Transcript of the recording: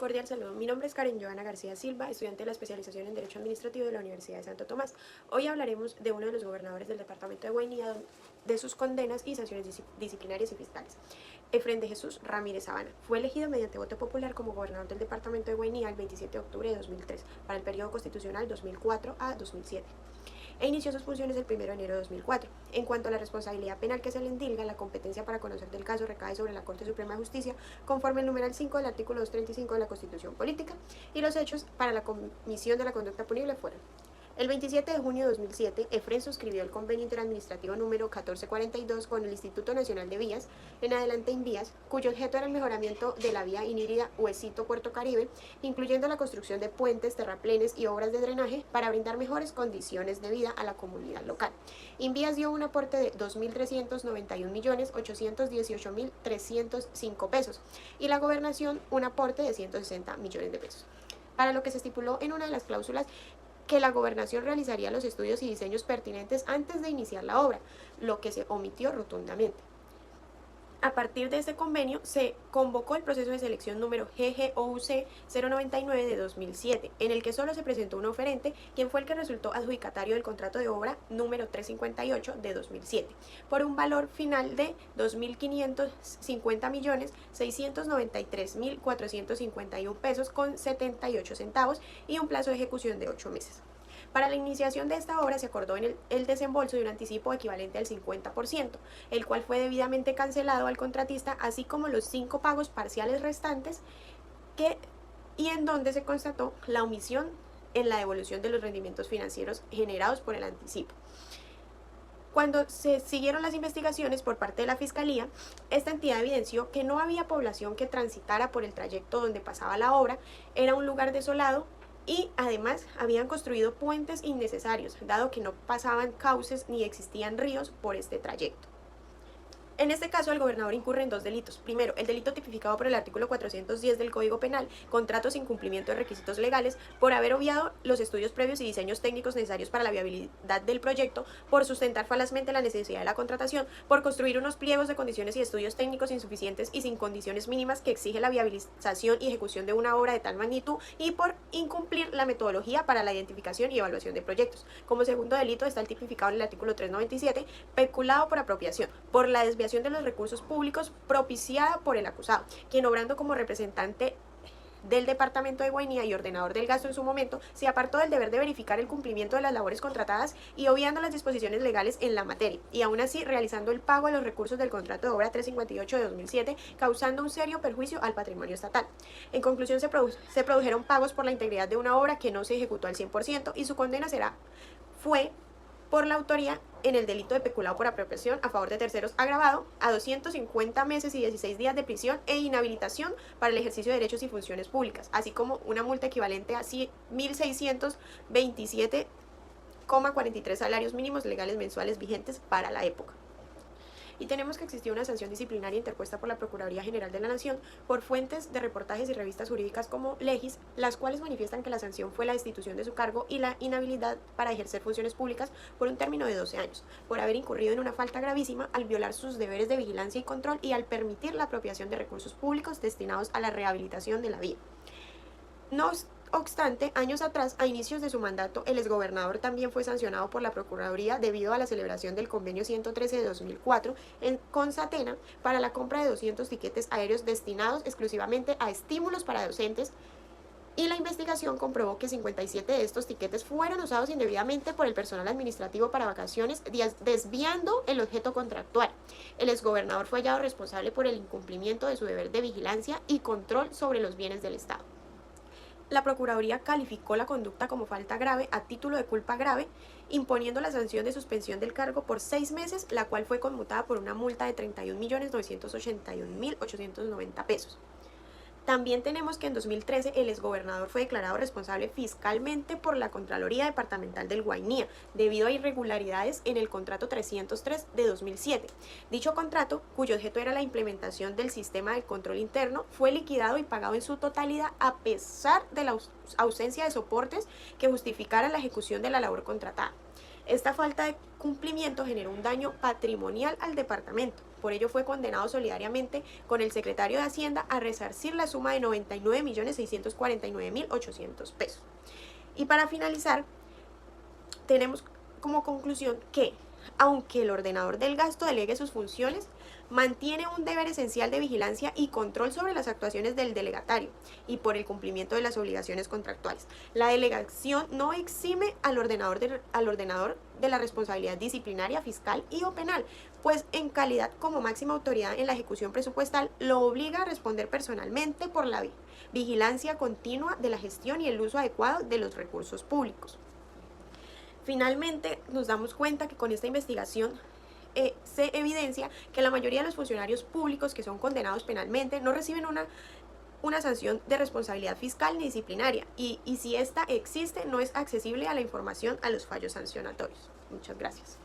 Cordial saludo. Mi nombre es Karen Joana García Silva, estudiante de la especialización en Derecho Administrativo de la Universidad de Santo Tomás. Hoy hablaremos de uno de los gobernadores del departamento de Guainía, de sus condenas y sanciones disciplinarias y fiscales. Efrén de Jesús Ramírez Sabana fue elegido mediante voto popular como gobernador del departamento de Guainía el 27 de octubre de 2003 para el periodo constitucional 2004 a 2007. E inició sus funciones el 1 de enero de 2004. En cuanto a la responsabilidad penal que se le endilga, la competencia para conocer del caso recae sobre la Corte Suprema de Justicia, conforme el numeral 5 del artículo 235 de la Constitución Política, y los hechos para la comisión de la conducta punible fueron: el 27 de junio de 2007, Efrén suscribió el convenio interadministrativo número 1442 con el Instituto Nacional de Vías, en adelante Invías, cuyo objeto era el mejoramiento de la vía Inírida Huesito-Puerto Caribe, incluyendo la construcción de puentes, terraplenes y obras de drenaje para brindar mejores condiciones de vida a la comunidad local. Invías dio un aporte de 2.391.818.305 pesos y la gobernación un aporte de 160 millones de pesos. Para lo que se estipuló en una de las cláusulas que la gobernación realizaría los estudios y diseños pertinentes antes de iniciar la obra, lo que se omitió rotundamente. A partir de este convenio se convocó el proceso de selección número GGOUC 099 de 2007, en el que solo se presentó un oferente, quien fue el que resultó adjudicatario del contrato de obra número 358 de 2007, por un valor final de 2.550.693.451 pesos con 78 centavos y un plazo de ejecución de 8 meses. Para la iniciación de esta obra se acordó en el desembolso de un anticipo equivalente al 50%, el cual fue debidamente cancelado al contratista, así como los 5 pagos parciales restantes, y en donde se constató la omisión en la devolución de los rendimientos financieros generados por el anticipo. Cuando se siguieron las investigaciones por parte de la Fiscalía, esta entidad evidenció que no había población que transitara por el trayecto donde pasaba la obra, era un lugar desolado, y además habían construido puentes innecesarios, dado que no pasaban cauces ni existían ríos por este trayecto. En este caso, el gobernador incurre en 2 delitos. Primero, el delito tipificado por el artículo 410 del Código Penal, contrato sin cumplimiento de requisitos legales, por haber obviado los estudios previos y diseños técnicos necesarios para la viabilidad del proyecto, por sustentar falazmente la necesidad de la contratación, por construir unos pliegos de condiciones y estudios técnicos insuficientes y sin condiciones mínimas que exige la viabilización y ejecución de una obra de tal magnitud, y por incumplir la metodología para la identificación y evaluación de proyectos. Como segundo delito está el tipificado en el artículo 397, peculado por apropiación, por la desviación de los recursos públicos propiciada por el acusado, quien, obrando como representante del departamento de Guainía y ordenador del gasto en su momento, se apartó del deber de verificar el cumplimiento de las labores contratadas y obviando las disposiciones legales en la materia, y aún así realizando el pago de los recursos del contrato de obra 358 de 2007, causando un serio perjuicio al patrimonio estatal. En conclusión, se produjeron pagos por la integridad de una obra que no se ejecutó al 100%, y su condena fue por la autoría en el delito de peculado por apropiación a favor de terceros agravado a 250 meses y 16 días de prisión e inhabilitación para el ejercicio de derechos y funciones públicas, así como una multa equivalente a 1.627,43 salarios mínimos legales mensuales vigentes para la época. Y tenemos que existió una sanción disciplinaria interpuesta por la Procuraduría General de la Nación por fuentes de reportajes y revistas jurídicas como Legis, las cuales manifiestan que la sanción fue la destitución de su cargo y la inhabilidad para ejercer funciones públicas por un término de 12 años, por haber incurrido en una falta gravísima al violar sus deberes de vigilancia y control y al permitir la apropiación de recursos públicos destinados a la rehabilitación de la vía. No obstante, años atrás, a inicios de su mandato, el exgobernador también fue sancionado por la Procuraduría debido a la celebración del Convenio 113 de 2004 con Satena para la compra de 200 tiquetes aéreos destinados exclusivamente a estímulos para docentes, y la investigación comprobó que 57 de estos tiquetes fueron usados indebidamente por el personal administrativo para vacaciones, desviando el objeto contractual. El exgobernador fue hallado responsable por el incumplimiento de su deber de vigilancia y control sobre los bienes del Estado. La Procuraduría calificó la conducta como falta grave a título de culpa grave, imponiendo la sanción de suspensión del cargo por 6 meses, la cual fue conmutada por una multa de 31.981.890 pesos. También tenemos que en 2013 el exgobernador fue declarado responsable fiscalmente por la Contraloría Departamental del Guainía, debido a irregularidades en el contrato 303 de 2007. Dicho contrato, cuyo objeto era la implementación del sistema de control interno, fue liquidado y pagado en su totalidad a pesar de la ausencia de soportes que justificaran la ejecución de la labor contratada. Esta falta de cumplimiento generó un daño patrimonial al departamento, Por ello fue condenado solidariamente con el secretario de Hacienda a resarcir la suma de 99.649.800 pesos. Y para finalizar, tenemos como conclusión que, aunque el ordenador del gasto delegue sus funciones, mantiene un deber esencial de vigilancia y control sobre las actuaciones del delegatario y por el cumplimiento de las obligaciones contractuales. La delegación no exime al ordenador de la responsabilidad disciplinaria, fiscal y o penal, pues en calidad como máxima autoridad en la ejecución presupuestal lo obliga a responder personalmente por la vigilancia continua de la gestión y el uso adecuado de los recursos públicos. Finalmente, nos damos cuenta que con esta investigación se evidencia que la mayoría de los funcionarios públicos que son condenados penalmente no reciben una sanción de responsabilidad fiscal ni disciplinaria y si esta existe no es accesible a la información a los fallos sancionatorios. Muchas gracias.